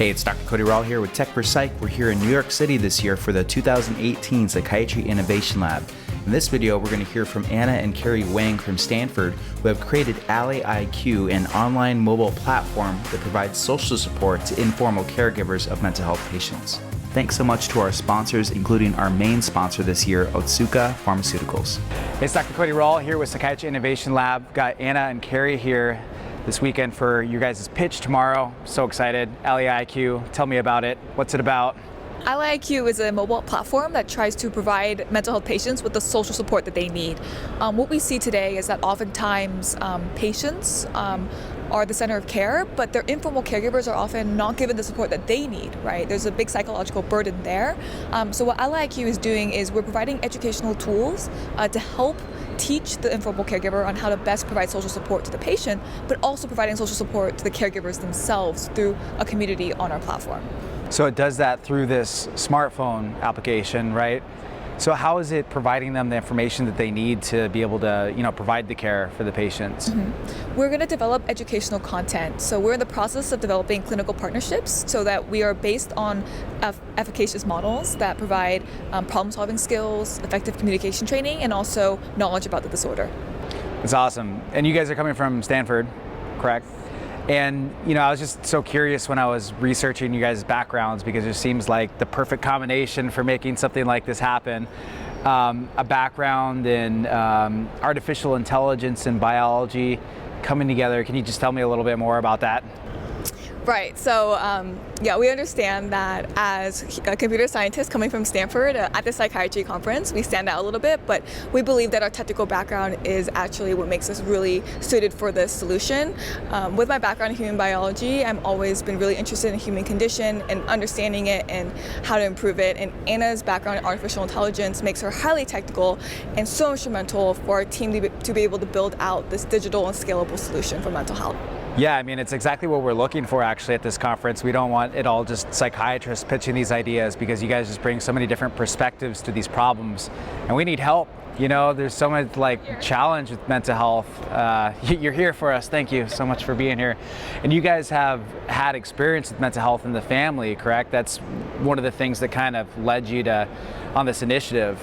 Hey, it's Dr. Cody Rall here with Techforpsych. We're here in New York City this year for the 2018 Psychiatry Innovation Lab. In this video, we're going to hear from Anna and Kerry Wang from Stanford, who have created Ally IQ, an online mobile platform that provides social support to informal caregivers of mental health patients. Thanks so much to our sponsors, including our main sponsor this year, Otsuka Pharmaceuticals. Hey, it's Dr. Cody Rall here with Psychiatry Innovation Lab. Got Anna and Kerry here this weekend for you guys' pitch tomorrow. So excited. Ally IQ, tell me about it. What's it about? Ally IQ is a mobile platform that tries to provide mental health patients with the social support that they need. What we see today is that oftentimes patients are the center of care, but their informal caregivers are often not given the support that they need, right? There's a big psychological burden there. So what Ally IQ is doing is we're providing educational tools to help teach the informal caregiver on how to best provide social support to the patient, but also providing social support to the caregivers themselves through a community on our platform. So it does that through this smartphone application, right? So how is it providing them the information that they need to be able to, provide the care for the patients? Mm-hmm. We're going to develop educational content. So we're in the process of developing clinical partnerships so that we are based on efficacious models that provide problem-solving skills, effective communication training, and also knowledge about the disorder. That's awesome. And you guys are coming from Stanford, correct? And I was just so curious when I was researching you guys' backgrounds, because it seems like the perfect combination for making something like this happen. A background in artificial intelligence and biology coming together. Can you just tell me a little bit more about that? Right, so we understand that as computer scientists coming from Stanford at the Psychiatry conference, we stand out a little bit, but we believe that our technical background is actually what makes us really suited for this solution. With my background in human biology, I've always been really interested in human condition and understanding it and how to improve it. And Anna's background in artificial intelligence makes her highly technical and so instrumental for our team to be able to build out this digital and scalable solution for mental health. Yeah, I mean, it's exactly what we're looking for actually at this conference. We don't want it all just psychiatrists pitching these ideas, because you guys just bring so many different perspectives to these problems, and we need help. There's so much challenge with mental health. You're here for us. Thank you so much for being here. And you guys have had experience with mental health in the family, correct? That's one of the things that kind of led you on this initiative.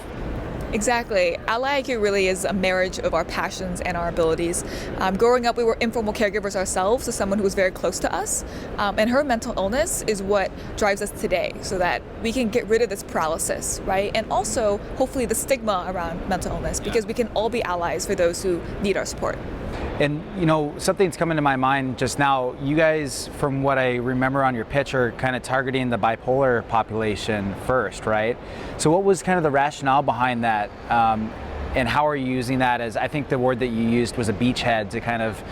Exactly. Ally IQ really is a marriage of our passions and our abilities. Growing up, we were informal caregivers ourselves, so someone who was very close to us. And her mental illness is what drives us today, so that we can get rid of this paralysis, right? And also, hopefully, the stigma around mental illness, because we can all be allies for those who need our support. And something's coming to my mind just now. You guys, from what I remember on your pitch, are kind of targeting the bipolar population first, right? So what was kind of the rationale behind that? And how are you using that as, I think the word that you used was a beachhead to kind of,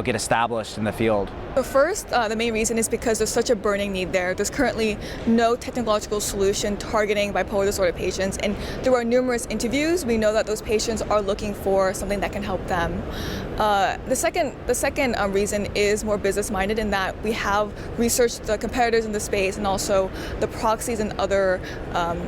get established in the field? So first, the main reason is because there's such a burning need there. There's currently no technological solution targeting bipolar disorder patients, and through our numerous interviews, we know that those patients are looking for something that can help them. The second reason is more business-minded, in that we have researched the competitors in the space and also the proxies and other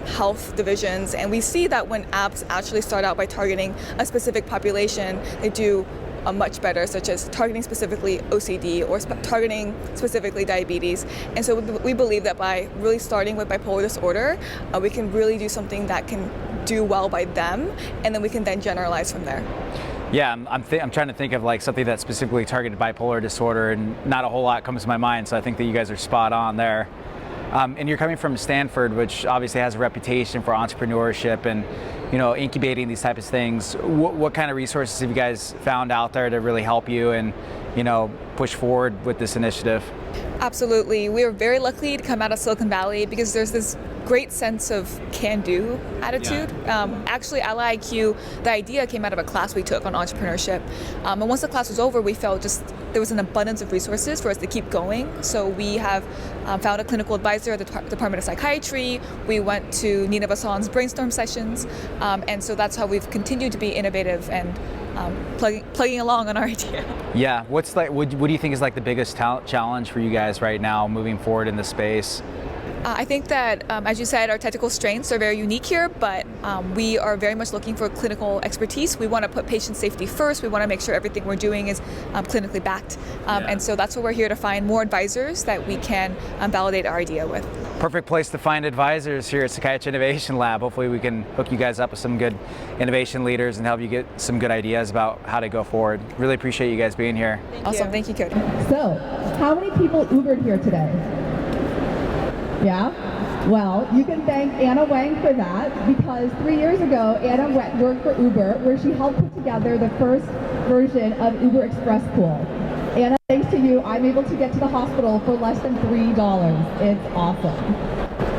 health divisions, and we see that when apps actually start out by targeting a specific population, they do much better, such as targeting specifically OCD or targeting specifically diabetes. And so we believe that by really starting with bipolar disorder, we can really do something that can do well by them, and then we can then generalize from there. Yeah, I'm trying to think of something that specifically targeted bipolar disorder, and not a whole lot comes to my mind, so I think that you guys are spot on there. And you're coming from Stanford, which obviously has a reputation for entrepreneurship and incubating these types of things. What kind of resources have you guys found out there to really help you and push forward with this initiative? Absolutely. We are very lucky to come out of Silicon Valley, because there's this great sense of can-do attitude. Yeah. Actually, Ally IQ, the idea came out of a class we took on entrepreneurship. And once the class was over, we felt there was an abundance of resources for us to keep going. So we have found a clinical advisor at the Department of Psychiatry. We went to Nina Vassan's brainstorm sessions. And so that's how we've continued to be innovative and plugging along on our idea. Yeah, what do you think is the biggest challenge for you guys right now moving forward in the space? I think that, as you said, our technical strengths are very unique here, but we are very much looking for clinical expertise. We want to put patient safety first. We want to make sure everything we're doing is clinically backed. And so that's what we're here to find, more advisors that we can validate our idea with. Perfect place to find advisors here at Psychiatry Innovation Lab. Hopefully we can hook you guys up with some good innovation leaders and help you get some good ideas about how to go forward. Really appreciate you guys being here. Awesome. Thank you, Cody. So, how many people Ubered here today? Yeah? Well, you can thank Anna Wang for that, because 3 years ago, Anna worked for Uber, where she helped put together the first version of Uber Express Pool. Anna, thanks to you, I'm able to get to the hospital for less than $3. It's awesome.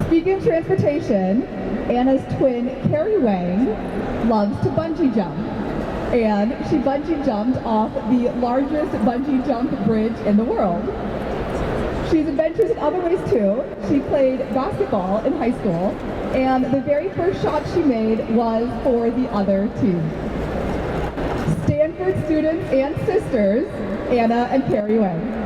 Speaking of transportation, Anna's twin, Kerry Wang, loves to bungee jump. And she bungee jumped off the largest bungee jump bridge in the world. She's adventurous in other ways too. She played basketball in high school, and the very first shot she made was for the other team. Stanford students and sisters, Anna and Kerry Wang.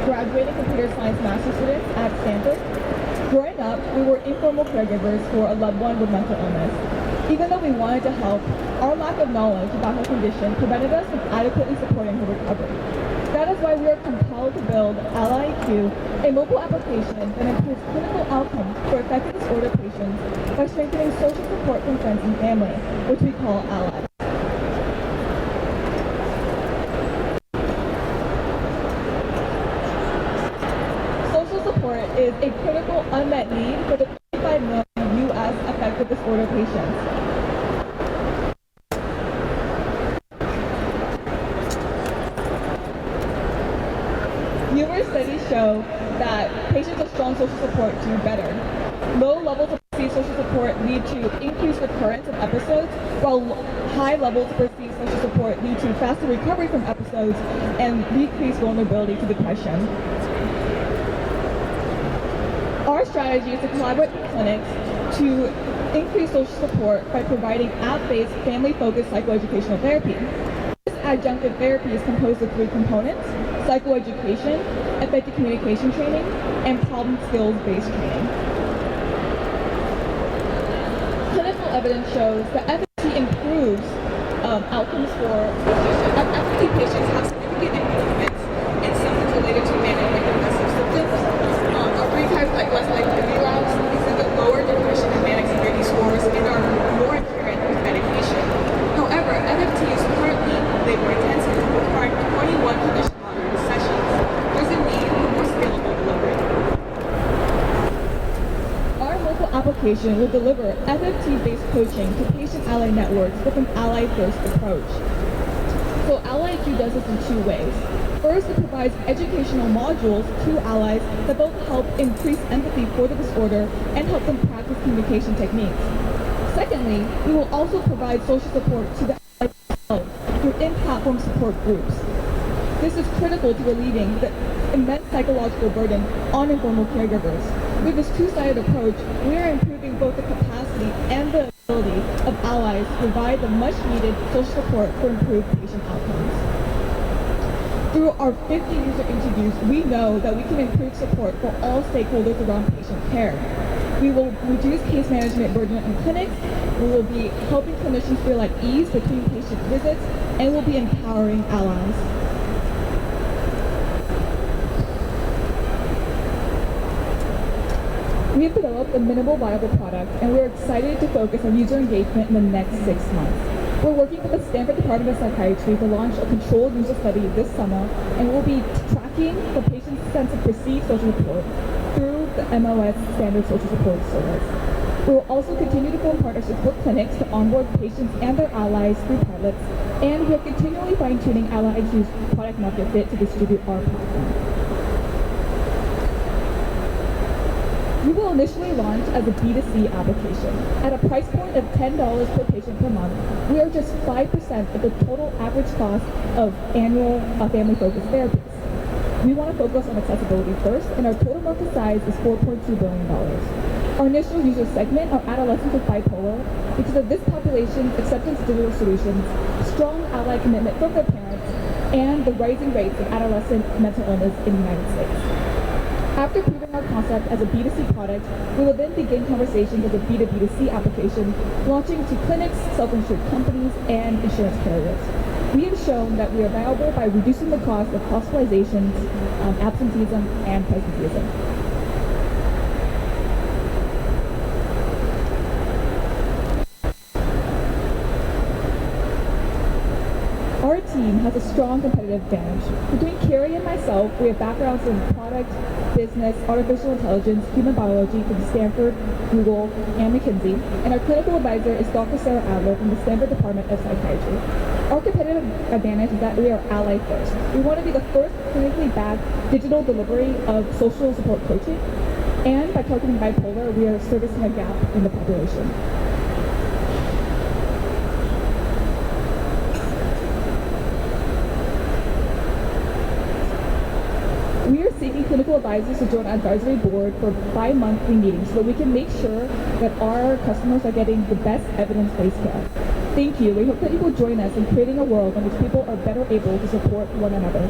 Graduating computer science master's students at Stanford. Growing up, we were informal caregivers for a loved one with mental illness. Even though we wanted to help, our lack of knowledge about her condition prevented us from adequately supporting her recovery. That is why we are compelled to build Ally IQ, a mobile application that improves clinical outcomes for affected disorder patients by strengthening social support from friends and family, which we call Ally. Is a critical unmet need for the 25 million U.S. affected disorder patients. Numerous studies show that patients with strong social support do better. Low levels of perceived social support lead to increased recurrence of episodes, while high levels of perceived social support lead to faster recovery from episodes and decreased vulnerability to depression. Our strategy is to collaborate with clinics to increase social support by providing app-based, family-focused psychoeducational therapy. This adjunctive therapy is composed of 3 components: psychoeducation, effective communication training, and problem skills-based training. Clinical evidence shows that FFT improves outcomes for FFT patients have significant improvements in symptoms related to manic and depressive symptoms. 3 times less likely to relapse, exhibit lower depression and manic severity scores, and are more adherent with medication. However, FFT is currently labor intensive, requiring 21 condition monitoring sessions. There's a need for more scalable delivery. Our mobile application will deliver FFT-based coaching to patient ally networks with an ally-first approach. So Ally IQ does this in 2 ways. First, it provides educational modules to allies that both help increase empathy for the disorder and help them practice communication techniques. Secondly, we will also provide social support to the allies themselves through in-platform support groups. This is critical to relieving the immense psychological burden on informal caregivers. With this 2-sided approach, we are improving both the capacity and the ability of allies to provide the much-needed social support for improved patient outcomes. Through our 50 user interviews, we know that we can improve support for all stakeholders around patient care. We will reduce case management burden in clinics, we will be helping clinicians feel at ease between patient visits, and we'll be empowering allies. We have developed a minimal viable product, and we're excited to focus on user engagement in the next 6 months. We're working with the Stanford Department of Psychiatry to launch a controlled user study this summer, and we'll be tracking the patient's sense of perceived social support through the MOS Standard Social Support Service. We will also continue to form partnerships with clinics to onboard patients and their allies through pilots, and we're continually fine-tuning Ally IQ's product market fit to distribute our platform. We will initially launch as a B2C application. At a price point of $10 per patient per month, we are just 5% of the total average cost of annual family-focused therapies. We want to focus on accessibility first, and our total market size is $4.2 billion. Our initial user segment are adolescents with bipolar because of this population's acceptance of digital solutions, strong ally commitment from their parents, and the rising rates of adolescent mental illness in the United States. After proving our concept as a B2C product, we will then begin conversations as a B2B2C application, launching to clinics, self-insured companies, and insurance carriers. We have shown that we are viable by reducing the cost of hospitalizations, absenteeism, and presenteeism. Our team has a strong competitive advantage. Between Kerry and myself, we have backgrounds in product, business, artificial intelligence, human biology from Stanford, Google, and McKinsey, and our clinical advisor is Dr. Sarah Adler from the Stanford Department of Psychiatry. Our competitive advantage is that we are ally first. We want to be the first clinically backed digital delivery of social support coaching, and by targeting bipolar, we are servicing a gap in the population. We are seeking clinical advisors to join our advisory board for bi-monthly meetings so that we can make sure that our customers are getting the best evidence-based care. Thank you. We hope that you will join us in creating a world in which people are better able to support one another.